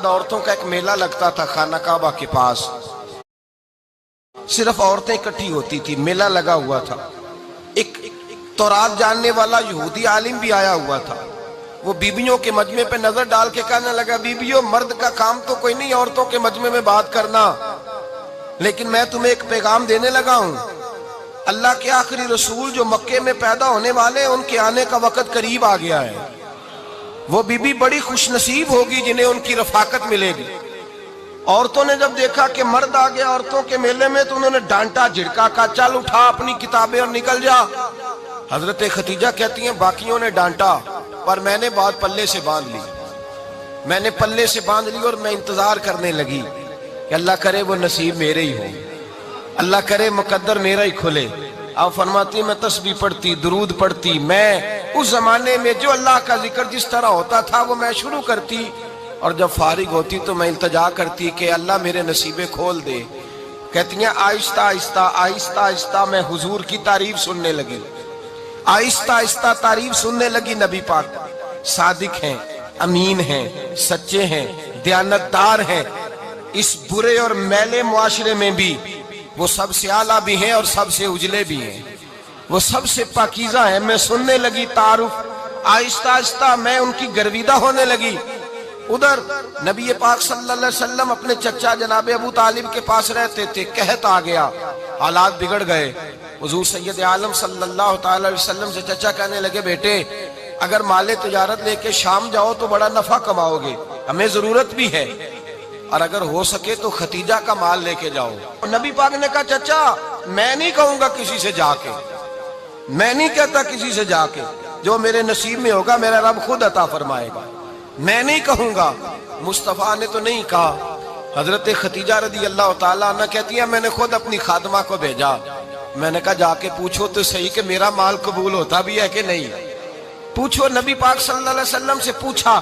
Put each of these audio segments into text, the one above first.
عورتوں کا ایک میلہ لگتا تھا خانہ کعبہ کے پاس، صرف عورتیں اکٹھی ہوتی تھی، میلہ لگا ہوا تھا۔ ایک تورات جاننے والا یہودی عالم بھی آیا ہوا تھا، وہ بیبیوں کے مجمع پہ نظر ڈال کے کہنے لگا، بیبیوں مرد کا کام تو کوئی نہیں عورتوں کے مجمع میں بات کرنا، لیکن میں تمہیں ایک پیغام دینے لگا ہوں، اللہ کے آخری رسول جو مکے میں پیدا ہونے والے ان کے آنے کا وقت قریب آ گیا ہے۔ وہ بیوی بڑی خوش نصیب ہوگی جنہیں ان کی رفاقت ملے گی۔ عورتوں نے جب دیکھا کہ مرد آ گیا عورتوں کے میلے میں تو انہوں نے ڈانٹا جھڑکا، کہا چل اٹھا اپنی کتابیں اور نکل جا۔ حضرت خدیجہ کہتی ہیں باقیوں نے ڈانٹا پر میں نے بات پلے سے باندھ لی، میں نے پلے سے باندھ لی اور میں انتظار کرنے لگی کہ اللہ کرے وہ نصیب میرے ہی ہو، اللہ کرے مقدر میرا ہی کھلے۔ آپ فرماتی میں تسبیح پڑھتی، درود پڑھتی، میں اس زمانے میں جو اللہ کا ذکر جس طرح ہوتا تھا وہ میں شروع کرتی، اور جب فارغ ہوتی تو میں التجا کرتی کہ اللہ میرے نصیبیں کھول دے۔ کہتی ہیں آہستہ آہستہ آہستہ آہستہ میں حضور کی تعریف سننے لگی، آہستہ آہستہ تعریف سننے لگی۔ نبی پاک صادق ہیں، امین ہیں، سچے ہیں، دیانتدار ہیں، اس برے اور میلے معاشرے میں بھی وہ سب سے اعلیٰ بھی ہیں اور سب سے اجلے بھی ہیں، وہ سب سے پاکیزہ ہیں۔ میں سننے لگی تعارف، آہستہ آہستہ میں ان کی گرویدہ ہونے لگی۔ ادھر نبی پاک صلی اللہ علیہ وسلم اپنے چچا جناب ابو طالب کے پاس رہتے تھے، قحط آ گیا، حالات بگڑ گئے۔ حضور سید عالم صلی اللہ تعالی علیہ وسلم سے چچا کہنے لگے بیٹے اگر مال تجارت لے کے شام جاؤ تو بڑا نفع کماؤ گے، ہمیں ضرورت بھی ہے، اور اگر ہو سکے تو ختیجہ کا مال لے کے جاؤ۔ نبی پاک نے کہا چچا میں نہیں کہوں گا کسی سے جا کے، میں نہیں کہتا کسی سے جا کے، جو میرے نصیب میں ہوگا میرا رب خود عطا فرمائے گا، میں نہیں کہوں گا۔ مصطفیٰ نے تو نہیں کہا۔ حضرت خدیجہ رضی اللہ تعالیٰ عنہ کہتی ہیں میں نے خود اپنی خادمہ کو بھیجا، میں نے کہا جا کے پوچھو تو صحیح کہ میرا مال قبول ہوتا بھی ہے کہ نہیں، پوچھو۔ نبی پاک صلی اللہ علیہ وسلم سے پوچھا،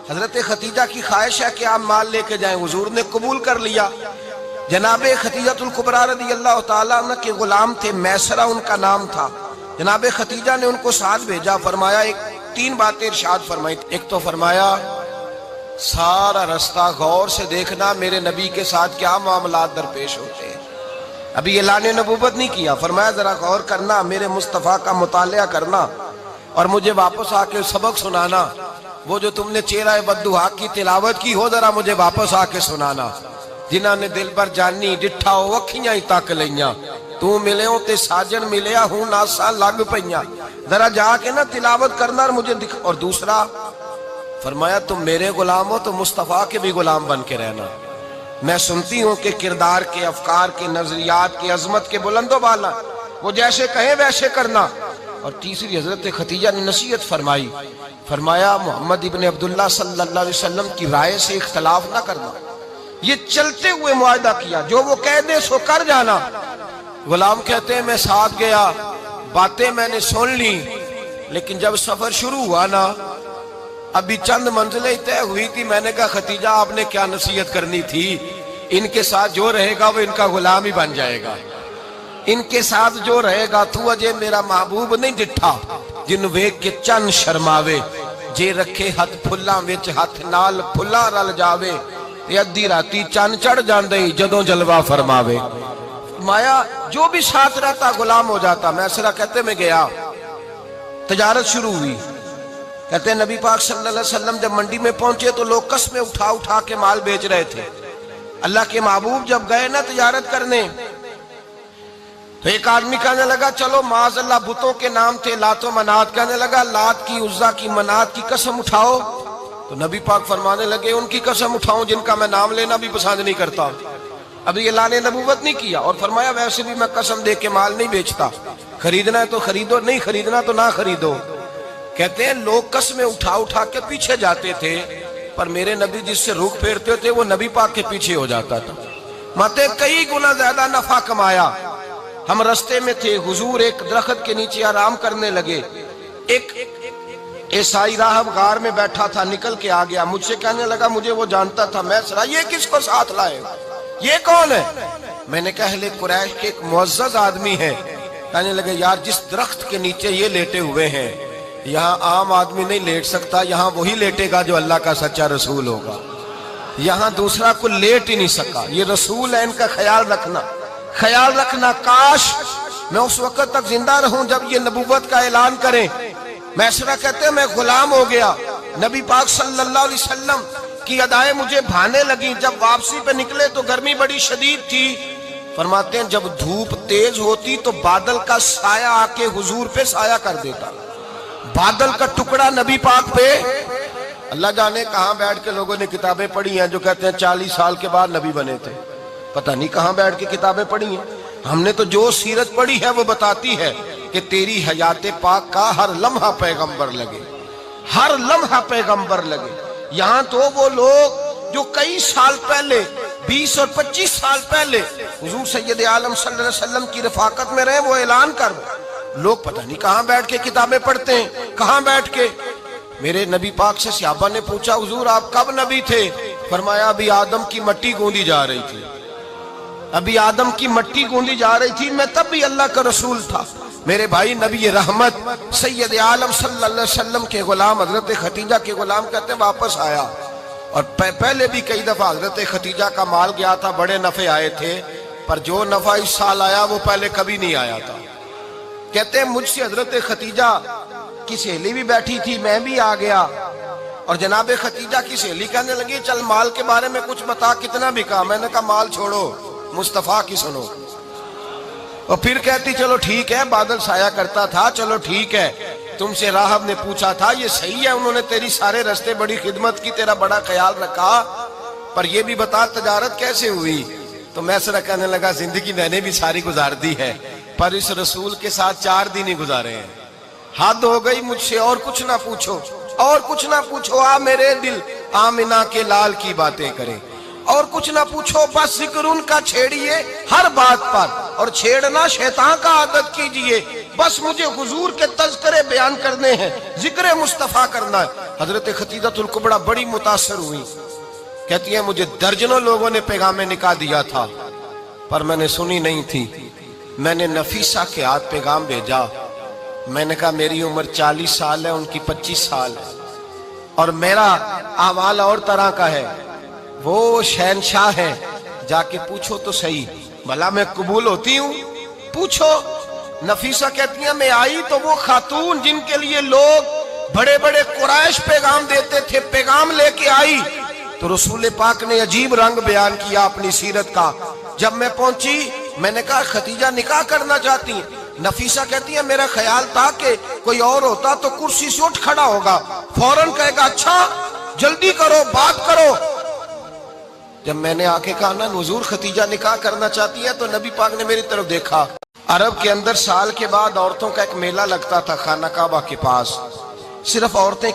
حضرت خدیجہ کی خواہش ہے کہ آپ مال لے کے جائیں، حضور نے قبول کر لیا۔ جناب خدیجہ الکبریٰ رضی اللہ تعالیٰ عنہ کے غلام تھے، میسرہ ان کا نام تھا، جناب خدیجہ نے ان کو ساتھ بھیجا، فرمایا تین باتیں ارشاد فرمائی۔ ایک تو فرمایا سارا رستہ غور سے دیکھنا میرے نبی کے ساتھ کیا معاملات درپیش ہوتے ہیں، ابھی اعلان نبوت نہیں کیا، فرمایا ذرا غور کرنا، میرے مصطفیٰ کا مطالعہ کرنا اور مجھے واپس آ کے سبق سنانا، وہ جو تم نے چہرہ بددعا کی تلاوت کی ہو ذرا مجھے واپس آ کے سنانا۔ جنہاں نے دل بر جانی ڈٹھا ہو اکھیاں ہی تک لیاں، تو ملے ہوں تے ساجن ملیا ہوں ناسا لگ پئیاں، ذرا جا کے نا تلاوت کرنا اور مجھے دکھ۔ اور دوسرا فرمایا تم میرے غلام ہو تو مصطفیٰ کے بھی غلام بن کے رہنا، میں سنتی ہوں کہ کردار کے، افکار کے، نظریات کے، عظمت کے بلند و بالا، وہ جیسے کہیں ویسے کرنا۔ اور تیسری حضرت خدیجہ نے نصیحت فرمائی، فرمایا محمد ابن عبداللہ صلی اللہ علیہ وسلم کی رائے سے اختلاف نہ کرنا، یہ چلتے ہوئے معاہدہ کیا، جو وہ کہہ دے سو کر جانا۔ غلام کہتے ہیں میں ساتھ گیا، باتیں میں نے سن لی، لیکن جب سفر شروع ہوا نا ابھی چند منزلیں طے ہوئی تھی، میں نے کہا خدیجہ آپ نے کیا نصیحت کرنی تھی، ان کے ساتھ جو رہے گا وہ ان کا غلام ہی بن جائے گا، ان کے ساتھ جو رہے گا تو اجے میرا محبوب نہیں ڈٹھا جن ویکھ کے چن شرماوے، جے رکھے ہاتھ پھلاں وچ ہاتھ نال پھلاں رل جاوے، تے ادھی راتی چن چڑھ جاندے جدوں جلوہ فرماوے۔ مایا جو بھی ساتھ رہتا غلام ہو جاتا۔ میسرہ کہتے میں گیا، تجارت شروع ہوئی، کہتے ہیں نبی پاک صلی اللہ علیہ وسلم جب منڈی میں پہنچے تو لوگ قسمیں اٹھا اٹھا کے مال بیچ رہے تھے۔ اللہ کے محبوب جب گئے نا تجارت کرنے تو ایک آدمی کہنے لگا چلو معاذ اللہ بتوں کے نام تھے لات و منات، کہنے لگا لات کی، عزا کی، منات کی قسم اٹھاؤ، تو نبی پاک فرمانے لگے ان کی قسم اٹھاؤں جن کا میں نام لینا بھی پسند نہیں کرتا، ابھی اعلان نبوت نہیں کیا۔ اور فرمایا ویسے بھی میں قسم دے کے مال نہیں بیچتا، خریدنا ہے تو خریدو، نہیں خریدنا تو نہ خریدو۔ کہتے ہیں لوگ قسمیں اٹھا اٹھا کے پیچھے جاتے تھے، پر میرے نبی جس سے رخ پھیرتے تھے وہ نبی پاک کے پیچھے ہو جاتا تھا۔ ماتے کئی گنا زیادہ نفع کمایا۔ ہم رستے میں تھے، حضور ایک درخت کے نیچے آرام کرنے لگے، ایک عیسائی راہب غار میں بیٹھا تھا، نکل کے آ گیا، مجھ سے کہنے لگا مجھے وہ جانتا تھا، میں سرا یہ کس کو ساتھ لائے، یہ کون ہے؟ میں نے کہا اہل قریش کے ایک معزز آدمی ہے۔ کہنے لگے یار جس درخت کے نیچے یہ لیٹے ہوئے ہیں یہاں عام آدمی نہیں لیٹ سکتا، یہاں وہی لیٹے گا جو اللہ کا سچا رسول ہوگا۔ یہاں دوسرا کو لیٹ ہی نہیں سکا. یہ رسول ہے، ان کا خیال رکھنا. کاش میں اس وقت تک زندہ رہوں جب یہ نبوت کا اعلان کریں. میسرہ کہتے ہیں میں غلام ہو گیا. نبی پاک صلی اللہ علیہ وسلم کی ادائیں مجھے بھانے لگیں. جب واپسی پہ نکلے تو گرمی بڑی شدید تھی. فرماتے ہیں جب دھوپ تیز ہوتی تو بادل کا سایہ آ کے حضور پہ سایہ کر دیتا. بادل کا ٹکڑا نبی پاک پہ. اللہ جانے کہاں بیٹھ کے لوگوں نے کتابیں پڑھی ہیں جو کہتے ہیں 40 سال کے بعد نبی بنے تھے. پتہ نہیں کہاں بیٹھ کے کتابیں پڑھی ہیں. ہم نے تو جو سیرت پڑھی ہے وہ بتاتی ہے کہ تیری حیات پاک کا ہر لمحہ پیغمبر لگے، ہر لمحہ پیغمبر لگے. یہاں تو وہ لوگ جو کئی سال پہلے 20 اور 25 سال پہلے حضور سید عالم صلی اللہ علیہ وسلم کی رفاقت میں رہے وہ اعلان کر دیں. لوگ پتہ نہیں کہاں بیٹھ کے کتابیں پڑھتے ہیں، کہاں بیٹھ کے. میرے نبی پاک سے صحابہ نے پوچھا حضور آپ کب نبی تھے؟ فرمایا ابھی آدم کی مٹی گوندی جا رہی تھی، ابھی آدم کی مٹی گوندی جا رہی تھی، میں تب بھی اللہ کا رسول تھا. میرے بھائی نبی رحمت سید عالم صلی اللہ علیہ وسلم کے غلام حضرت خدیجہ کے غلام کہتے ہیں واپس آیا. اور پہلے بھی کئی دفعہ حضرت خدیجہ کا مال گیا تھا، بڑے نفع آئے تھے، پر جو نفع اس سال آیا وہ پہلے کبھی نہیں آیا تھا. کہتے ہیں مجھ سے حضرت خدیجہ کی سہیلی بھی بیٹھی تھی، میں بھی آ گیا. اور جناب خدیجہ کی سہیلی کہنے لگی چل مال کے بارے میں کچھ بتا، کتنا بکا؟ میں نے کہا مال چھوڑو، مصطفیٰ کی سنو. اور پھر کہتی چلو ٹھیک ہے، بادل سایہ کرتا تھا، چلو ٹھیک ہے. تم سے راہب نے پوچھا تھا یہ صحیح ہے، انہوں نے تیری سارے رستے بڑی خدمت کی، تیرا بڑا خیال رکھا، پر یہ بھی بتا تجارت کیسے ہوئی؟ تو میسرہ کہنے لگا زندگی میں نے بھی ساری گزار دی ہے، پر اس رسول کے ساتھ 4 دن ہی گزارے ہیں. حد ہو گئی مجھ سے، اور کچھ نہ پوچھو، اور کچھ نہ پوچھو. آ میرے دل آمنہ کے لال کی باتیں کریں، اور کچھ نہ پوچھو، بس ذکر ان کا چھیڑیے ہر بات پر، اور چھیڑنا شیطان کا عادت کیجئے. بس مجھے حضور کے تذکرے بیان کرنے ہیں، ذکر مصطفیٰ کرنا ہے. حضرت خدیجہ الکبریٰ بڑی متاثر ہوئی. کہتی ہیں مجھے درجنوں لوگوں نے پیغام نکاح دیا تھا پر میں نے سنی نہیں تھی. میں نے نفیسہ کے ہاتھ پیغام بھیجا. میں نے کہا میری عمر 40 سال ہے، ان کی 25 سال ہے، اور میرا اعمال اور طرح کا ہے. وہ شہنشاہ ہے، جا کے پوچھو تو صحیح، بھلا میں قبول ہوتی ہوں؟ پوچھو. نفیسہ کہتی ہیں میں آئی تو وہ خاتون جن کے لیے لوگ بڑے بڑے قریش پیغام دیتے تھے، پیغام لے کے آئی. تو رسول پاک نے عجیب رنگ بیان کیا اپنی سیرت کا. جب میں پہنچی میں نے کہا خدیجہ نکاح کرنا چاہتی ہیں؟ نفیسہ کہتی ہے میرا خیال تھا کہ کوئی اور ہوتا تو کرسی سے اٹھ کھڑا ہوگا، فوراً کہے گا اچھا جلدی کرو بات کرو. جب میں نے آ کے کہا نا حضور خدیجہ نکاح کرنا چاہتی ہے تو نبی پاک نے میری طرف دیکھا. عرب کے اندر سال کے بعد عورتوں کا ایک میلہ لگتا تھا خانہ کعبہ کے پاس، صرف عورتیں